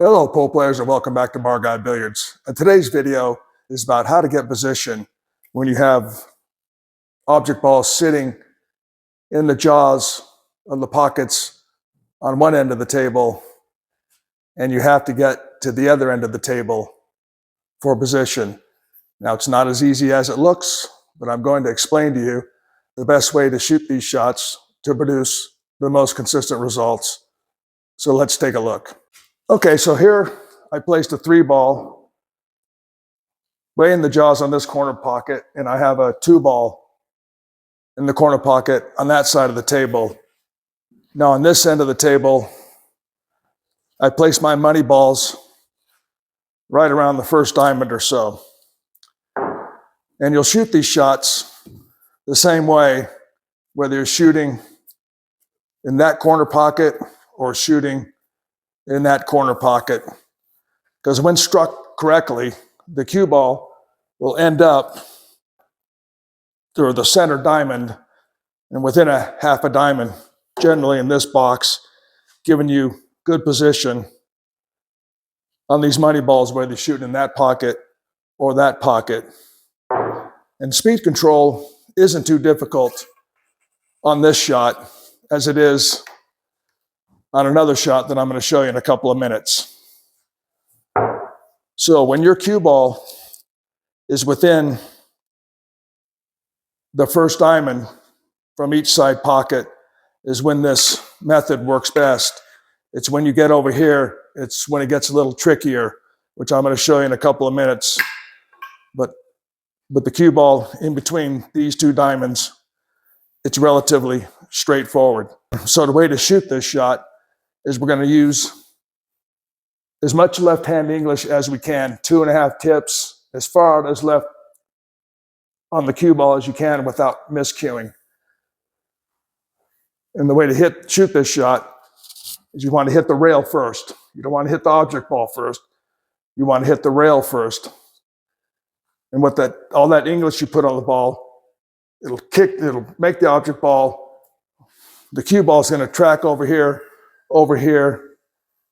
Hello, pool players, and welcome back to Bar Guy Billiards. And today's video is about how to get position when you have object balls sitting in the jaws of the pockets on one end of the table, and you have to get to the other end of the table for position. Now, it's not as easy as it looks, but I'm going to explain to you the best way to shoot these shots to produce the most consistent results. So let's take a look. Okay, so here I placed a 3-ball way in the jaws on this corner pocket, and I have a 2-ball in the corner pocket on that side of the table. Now on this end of the table, I place my money balls right around the first diamond or so. And you'll shoot these shots the same way, whether you're shooting in that corner pocket or shooting in that corner pocket. Because when struck correctly, the cue ball will end up through the center diamond and within a half a diamond, generally in this box, giving you good position on these money balls, whether you're shooting in that pocket or that pocket. And speed control isn't too difficult on this shot as it is on another shot that I'm going to show you in a couple of minutes. So when your cue ball is within the first diamond from each side pocket is when this method works best. It's when you get over here, it's when it gets a little trickier, which I'm going to show you in a couple of minutes. But the cue ball in between these two diamonds, it's relatively straightforward. So the way to shoot this shot is we're going to use as much left-hand English as we can, 2.5 tips, as far out as left on the cue ball as you can without miscuing. And the way to shoot this shot is you want to hit the rail first. You don't want to hit the object ball first. You want to hit the rail first. And with all that English you put on the ball, it'll make the object ball, the cue ball is going to track over here,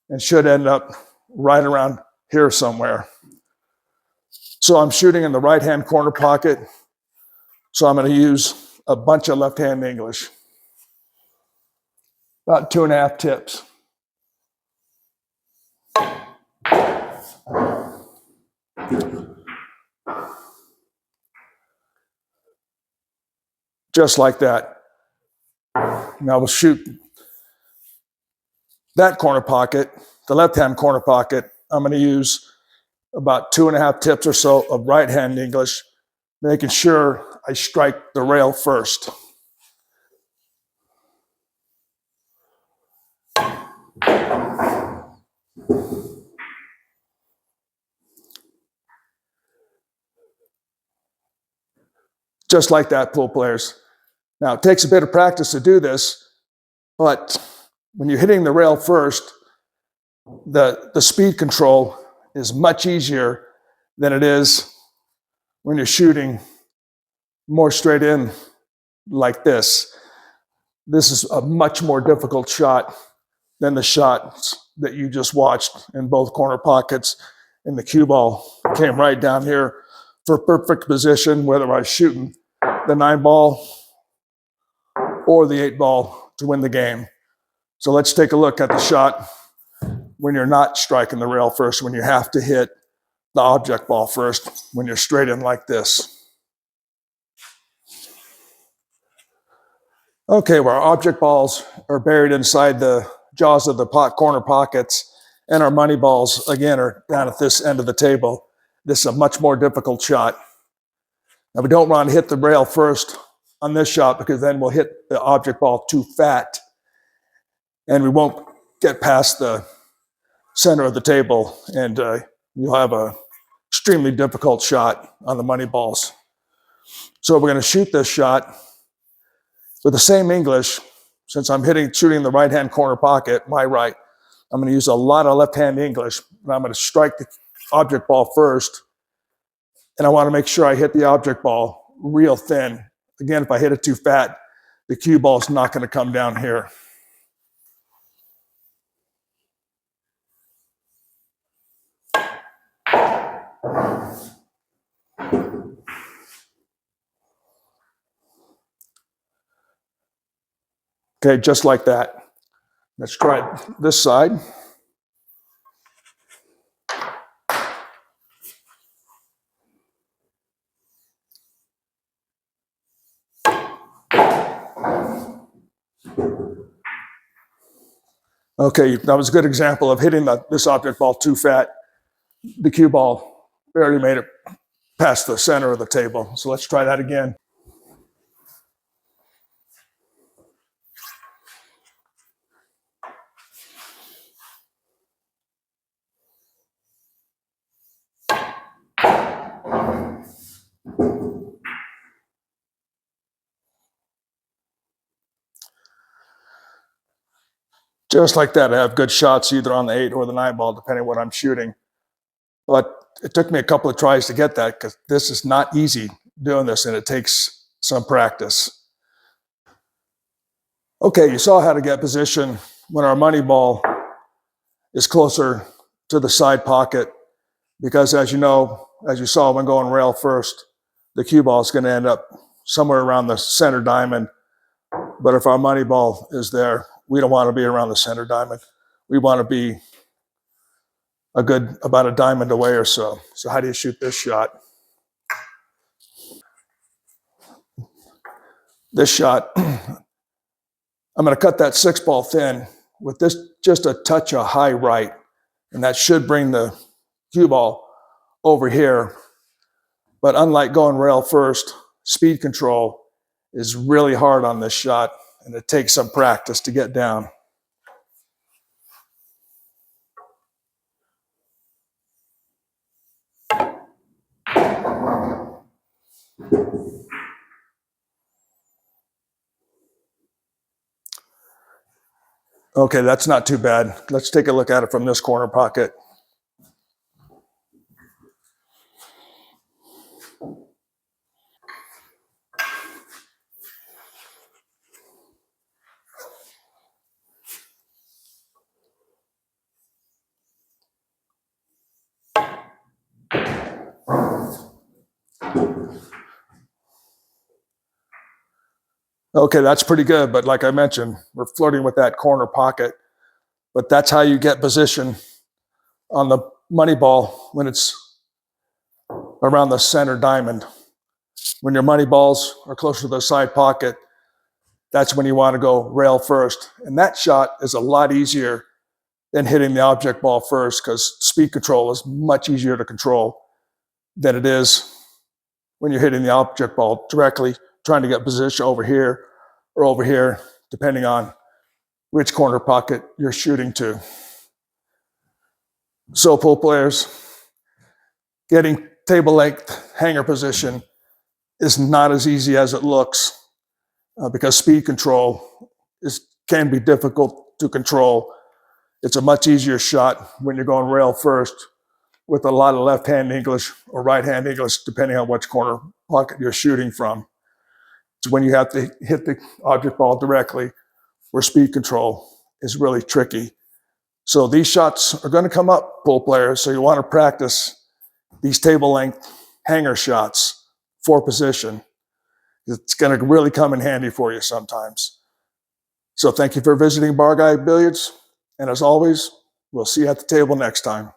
and should end up right around here somewhere. So I'm shooting in the right-hand corner pocket, so I'm going to use a bunch of left-hand English. About 2.5 tips. Just like that. Now we'll shoot that corner pocket, the left-hand corner pocket. I'm going to use about 2.5 tips or so of right-hand English, making sure I strike the rail first. Just like that, pool players. Now, it takes a bit of practice to do this, but when you're hitting the rail first, the speed control is much easier than it is when you're shooting more straight in like this. This is a much more difficult shot than the shots that you just watched in both corner pockets, and the cue ball came right down here for perfect position, whether I was shooting the 9-ball or the 8-ball to win the game. So let's take a look at the shot when you're not striking the rail first, when you have to hit the object ball first, when you're straight in like this. Okay, well, our object balls are buried inside the jaws of the corner pockets, and our money balls, again, are down at this end of the table. This is a much more difficult shot. Now, we don't want to hit the rail first on this shot because then we'll hit the object ball too fat, and we won't get past the center of the table, and you'll have an extremely difficult shot on the money balls. So we're going to shoot this shot with the same English. Since I'm shooting the right-hand corner pocket, my right, I'm going to use a lot of left-hand English, and I'm going to strike the object ball first, and I want to make sure I hit the object ball real thin. Again, if I hit it too fat, the cue ball is not going to come down here. Okay, just like that. Let's try this side. Okay, that was a good example of hitting this object ball too fat. The cue ball barely made it past the center of the table. So let's try that again. Just like that, I have good shots either on the 8 or the 9 ball, depending on what I'm shooting. But it took me a couple of tries to get that because this is not easy doing this and it takes some practice. Okay, you saw how to get position when our money ball is closer to the side pocket because as you know, as you saw when going rail first, the cue ball is going to end up somewhere around the center diamond. But if our money ball is there, we don't want to be around the center diamond. We want to be about a diamond away or so. So how do you shoot this shot? This shot, I'm going to cut that 6 ball thin with this just a touch of high right, and that should bring the cue ball over here. But unlike going rail first, speed control is really hard on this shot, and it takes some practice to get down. Okay, that's not too bad. Let's take a look at it from this corner pocket. Okay, that's pretty good, but like I mentioned, we're flirting with that corner pocket. But that's how you get position on the money ball when it's around the center diamond. When your money balls are closer to the side pocket, that's when you want to go rail first. And that shot is a lot easier than hitting the object ball first because speed control is much easier to control than it is when you're hitting the object ball directly, trying to get position over here or over here, depending on which corner pocket you're shooting to. So pool players, getting table length hanger position is not as easy as it looks because speed control can be difficult to control. It's a much easier shot when you're going rail first with a lot of left-hand English or right-hand English, depending on which corner pocket you're shooting from. It's when you have to hit the object ball directly where speed control is really tricky. So these shots are going to come up, pool players, so you want to practice these table length hanger shots for position. It's going to really come in handy for you sometimes. So thank you for visiting Bar Guy Billiards. And as always, we'll see you at the table next time.